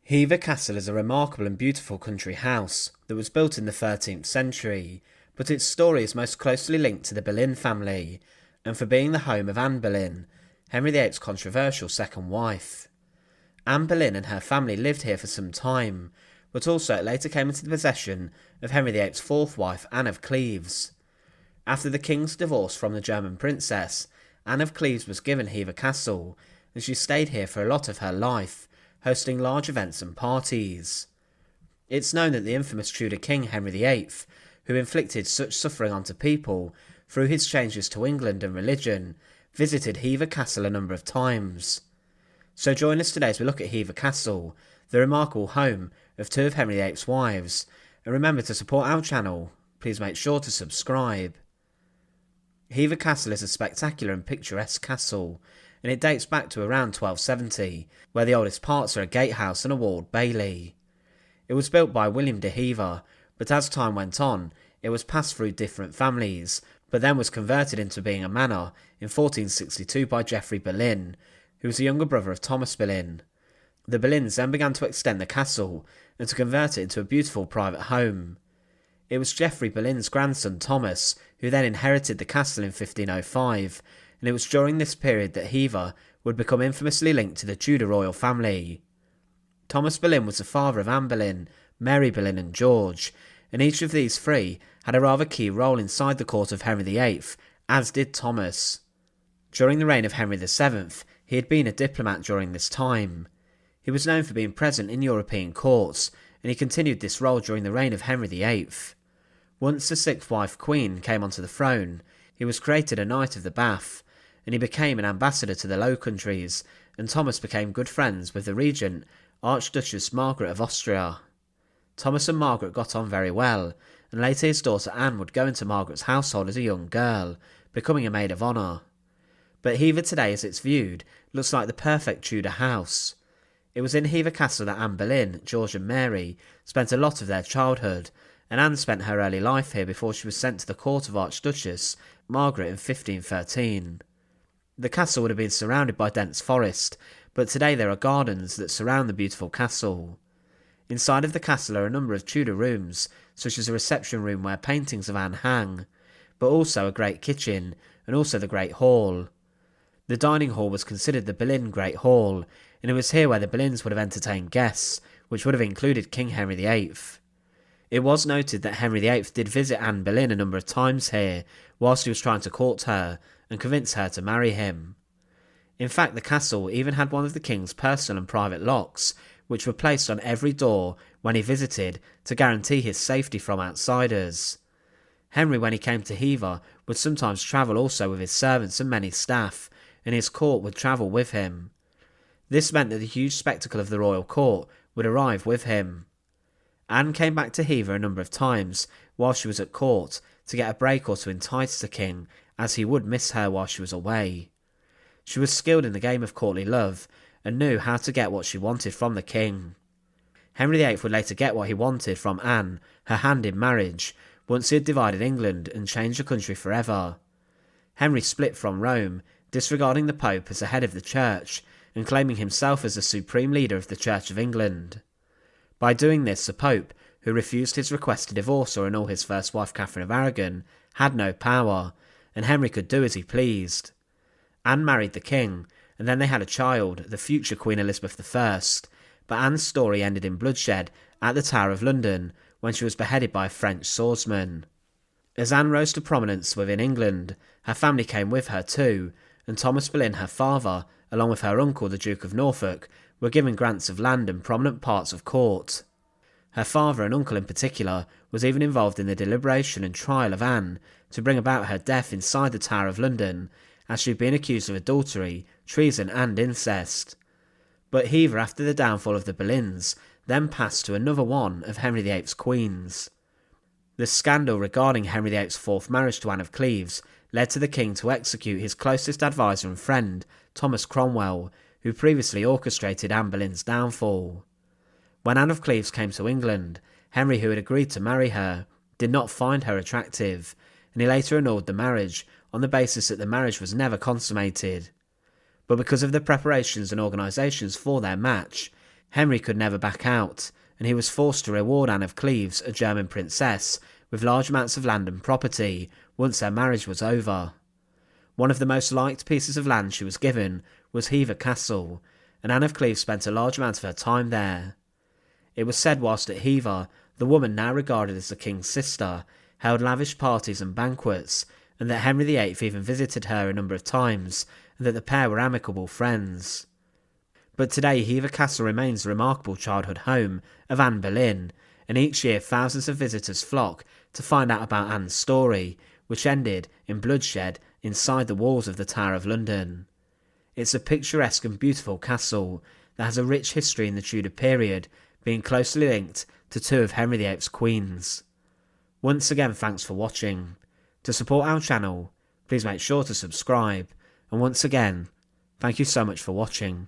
Hever Castle is a remarkable and beautiful country house that was built in the 13th century, but its story is most closely linked to the Boleyn family, and for being the home of Anne Boleyn, Henry VIII's controversial second wife. Anne Boleyn and her family lived here for some time, but also it later came into the possession of Henry VIII's fourth wife, Anne of Cleves. After the king's divorce from the German princess, Anne of Cleves was given Hever Castle, and she stayed here for a lot of her life, hosting large events and parties. It's known that the infamous Tudor King Henry VIII, who inflicted such suffering onto people through his changes to England and religion, visited Hever Castle a number of times. So join us today as we look at Hever Castle, the remarkable home of two of Henry VIII's wives, and remember to support our channel. Please make sure to subscribe. Hever Castle is a spectacular and picturesque castle, and it dates back to around 1270, where the oldest parts are a gatehouse and a walled bailey. It was built by William de Hever, but as time went on, it was passed through different families, but then was converted into being a manor in 1462 by Geoffrey Boleyn, who was the younger brother of Thomas Boleyn. The Boleyns then began to extend the castle and to convert it into a beautiful private home. It was Geoffrey Boleyn's grandson Thomas who then inherited the castle in 1505, and it was during this period that Hever would become infamously linked to the Tudor royal family. Thomas Boleyn was the father of Anne Boleyn, Mary Boleyn and George, and each of these three had a rather key role inside the court of Henry VIII, as did Thomas. During the reign of Henry VII, he had been a diplomat during this time. He was known for being present in European courts, and he continued this role during the reign of Henry VIII. Once the sixth wife Queen came onto the throne, he was created a Knight of the Bath, and he became an ambassador to the Low Countries, and Thomas became good friends with the regent, Archduchess Margaret of Austria. Thomas and Margaret got on very well, and later his daughter Anne would go into Margaret's household as a young girl, becoming a maid of honour. But Hever today, as it's viewed, looks like the perfect Tudor house. It was in Hever Castle that Anne Boleyn, George and Mary spent a lot of their childhood, and Anne spent her early life here before she was sent to the court of Archduchess Margaret in 1513. The castle would have been surrounded by dense forest, but today there are gardens that surround the beautiful castle. Inside of the castle are a number of Tudor rooms, such as a reception room where paintings of Anne hang, but also a great kitchen, and also the Great Hall. The dining hall was considered the Boleyn Great Hall, and it was here where the Boleyns would have entertained guests, which would have included King Henry VIII. It was noted that Henry VIII did visit Anne Boleyn a number of times here, whilst he was trying to court her and convince her to marry him. In fact, the castle even had one of the king's personal and private locks, which were placed on every door when he visited to guarantee his safety from outsiders. Henry, when he came to Hever, would sometimes travel also with his servants and many staff, and his court would travel with him. This meant that the huge spectacle of the royal court would arrive with him. Anne came back to Hever a number of times while she was at court to get a break or to entice the king, as he would miss her while she was away. She was skilled in the game of courtly love and knew how to get what she wanted from the king. Henry VIII would later get what he wanted from Anne, her hand in marriage, once he had divided England and changed the country forever. Henry split from Rome, disregarding the Pope as the head of the Church and claiming himself as the supreme leader of the Church of England. By doing this, the Pope, who refused his request to divorce or annul his first wife Catherine of Aragon, had no power, and Henry could do as he pleased. Anne married the king, and then they had a child, the future Queen Elizabeth I, but Anne's story ended in bloodshed at the Tower of London when she was beheaded by a French swordsman. As Anne rose to prominence within England, her family came with her too, and Thomas Boleyn, her father, along with her uncle the Duke of Norfolk, were given grants of land and prominent parts of court. Her father and uncle in particular was even involved in the deliberation and trial of Anne to bring about her death inside the Tower of London, as she had been accused of adultery, treason and incest. But Hever, after the downfall of the Boleyns, then passed to another one of Henry VIII's queens. The scandal regarding Henry VIII's fourth marriage to Anne of Cleves led to the king to execute his closest advisor and friend, Thomas Cromwell, who previously orchestrated Anne Boleyn's downfall. When Anne of Cleves came to England, Henry, who had agreed to marry her, did not find her attractive, and he later annulled the marriage on the basis that the marriage was never consummated. But because of the preparations and organisations for their match, Henry could never back out, and he was forced to reward Anne of Cleves, a German princess, with large amounts of land and property once their marriage was over. One of the most liked pieces of land she was given was Hever Castle, and Anne of Cleves spent a large amount of her time there. It was said whilst at Hever, the woman now regarded as the king's sister held lavish parties and banquets, and that Henry VIII even visited her a number of times, and that the pair were amicable friends. But today Hever Castle remains the remarkable childhood home of Anne Boleyn, and each year thousands of visitors flock to find out about Anne's story, which ended in bloodshed inside the walls of the Tower of London. It's a picturesque and beautiful castle that has a rich history in the Tudor period, being closely linked to two of Henry VIII's queens. Once again, thanks for watching. To support our channel, please make sure to subscribe, and once again, thank you so much for watching.